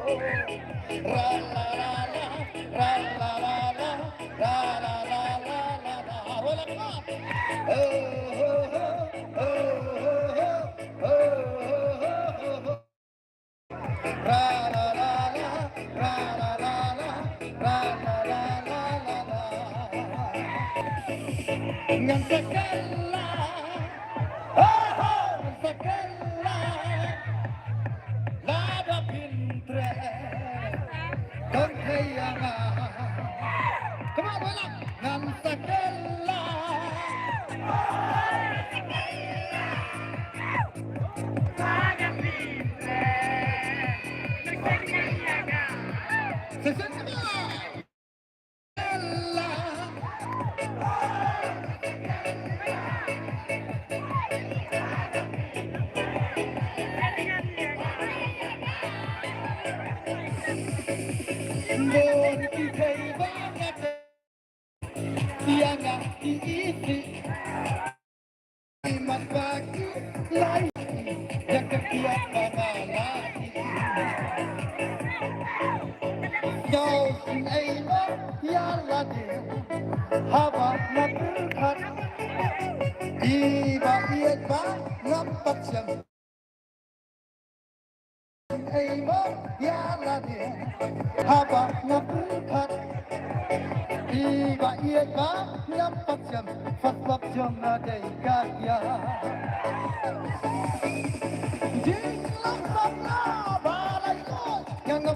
Ngan sakala, oh oh, sakala, lada pintre, con kayanga. Come on, wala, ngan sakala, lada pintre, con kayanga. Sakala, Bon ki kay bangat, yanga iisi, imat bagi lain, yang kekiat pangalati. Yaw sin ayma yalade, hawa na berkat, iba iet ba lampat siyang. Ayma yalade, hawa na berkat, iba iet ba lampat siyang, fatlap siyang naday kaya. Jing lampat na balay ko, yang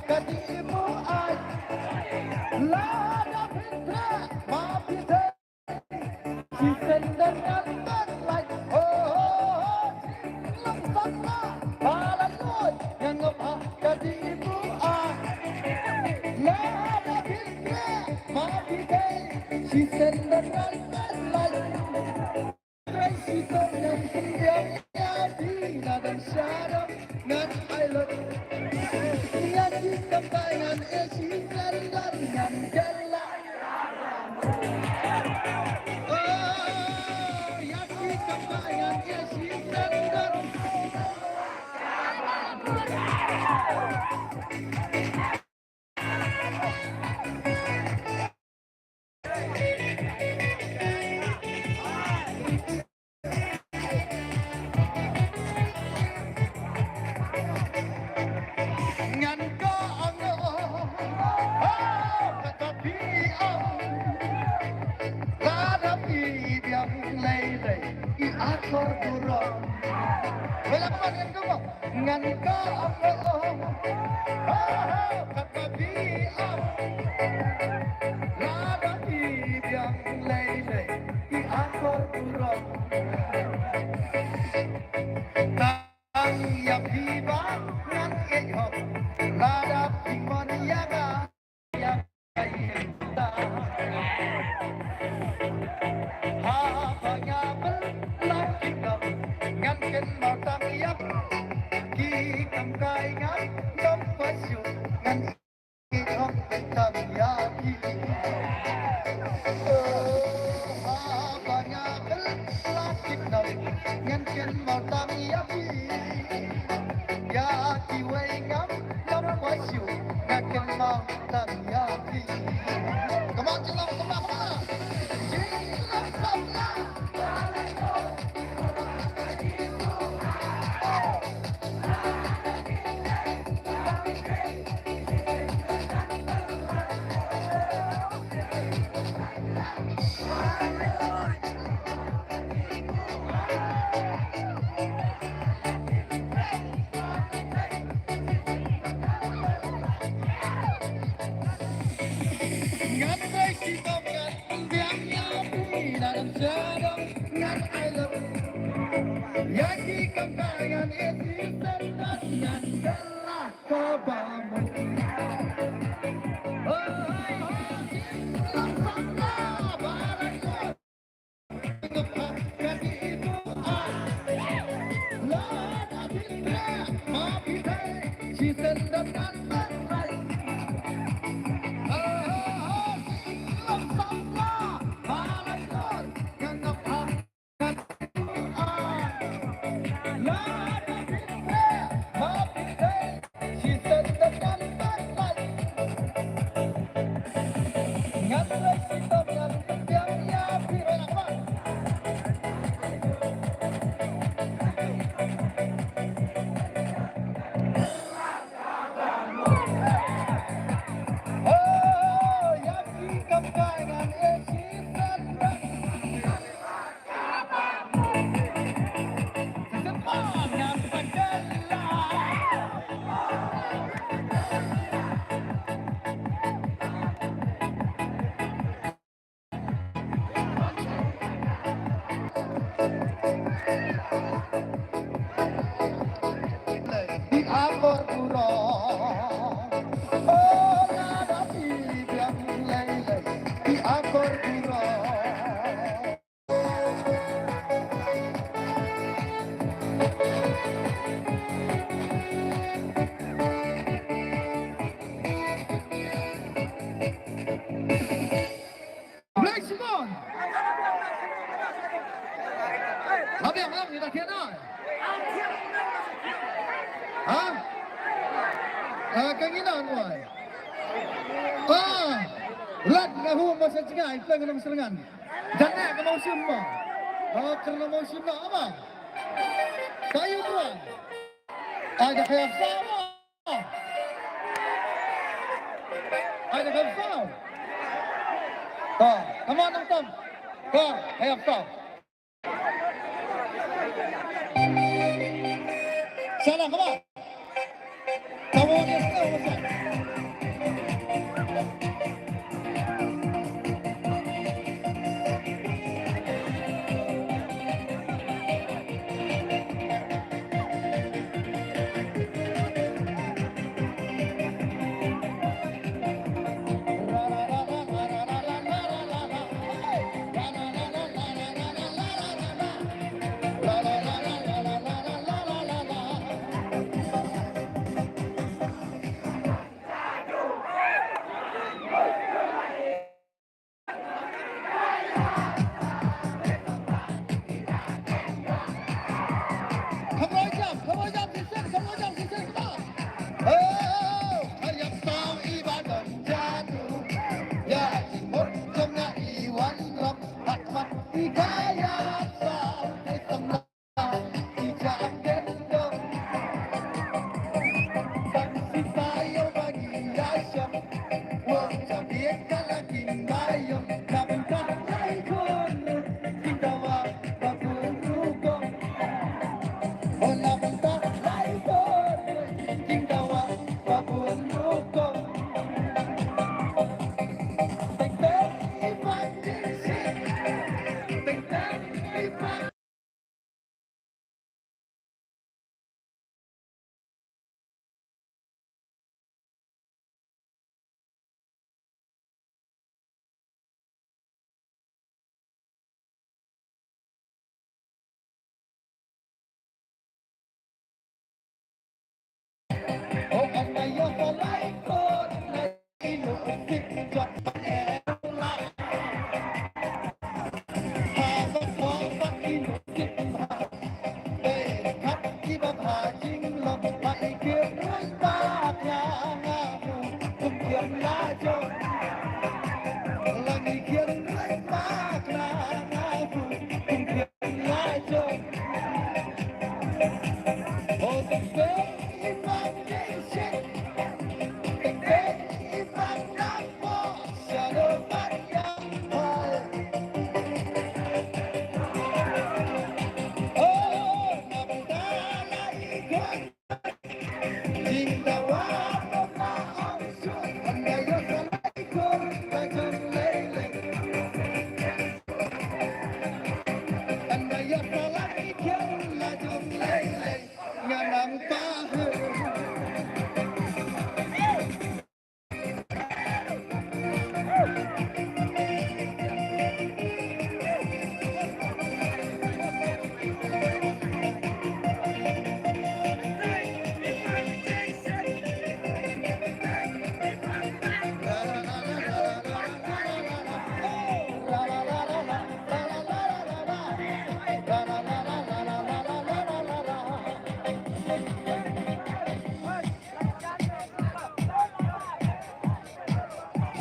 kadi mo ay lada pintre, mapite, si sender nalban like oh, jing lampat na balay ko, yang kadi mo ay lada pintre, mapite, si sender nalban like Tracy Tonyang Siyang Yadina dan Syarab Ngan Island Yaki Kampayan Esi Landan Ngan Jala Oh Yaki Kampayan Esi Landan Ngan ko ang katabi ang Ladapi biyang laylay Iakor durong Wala pa man ko mo Ngan ko ang katabi ang Ladapi biyang laylay Iakor durong Tang yapiba ngan ehok Ladapi maniyaga Yang kayenta Habanya berlaki ngam Ngan ken mau tang yap Ki kam kai ngam Nom pasyu Ngan ihok tang yaki Habanya berlaki ngam Ngan ken mau tang yap Yaki wei ngam Nom pasyu Ngan ken mau tang yaki Come on, come on, come on, come on Ngan Tracy Tonyang Siyang Yadina dan Syarab Ngan Island Yaki Kampayan Esi Landan Ngan Jala Kabamun She said that She said that akor kurang oh nada biang lele di akor kurang Black Simon Mawiong lang kita kena hả kanginan mo lat na hu mo sa tingay pag ng selengan dana ka mau simmo karena mau simmo apa kayu bro ada kayak sama ada kayak sama come on Tom kayak sama salah come on kamu ni tahu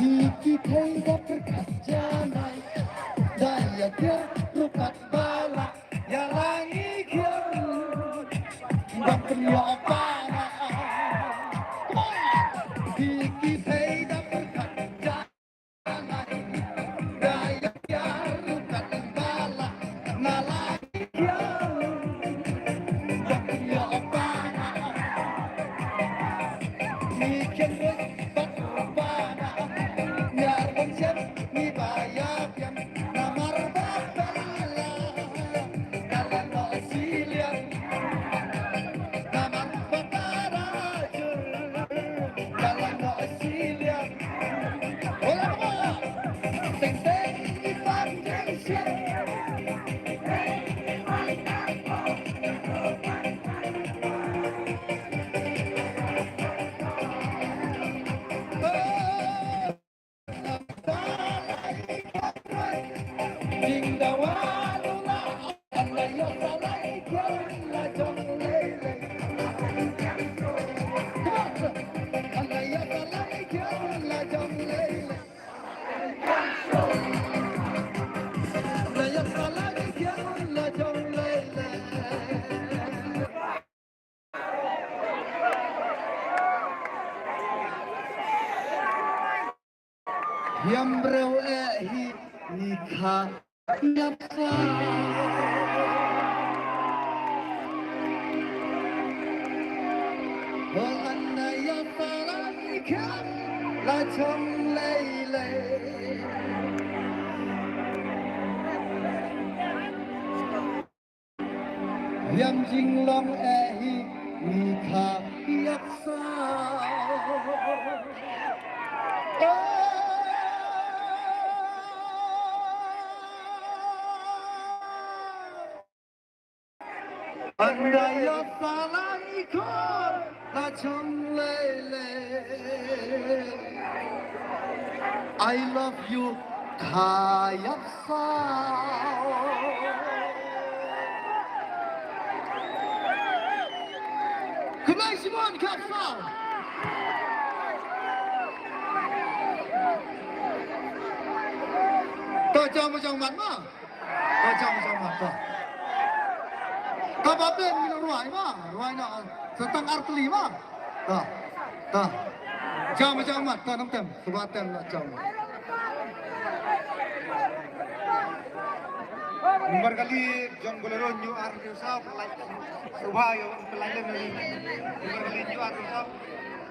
Gigi tenda berkaca naik daya dia rukat balak ya langi kieu bang penyo pana Gigi tenda berkaca naik daya dia rukat balak na langi kieu bang penyo pana mikir bak pana Nyar bang siap ni bayap yang namar bak Yam breu hi ni kha yap sa ho anna ya para ni khan la chom lei lei yam jing long hi ni kha yap sa Andaya salangi kor la chum lele I love you kayap sa Kumay Simon kapsa To jam mat ma To jam mat to Kapapen minang ruai na setang artli ma ta jam mat ta nam tem subatem na jam Barkali jong golero new art yourself like subhayo pelayan ni barkali new art yourself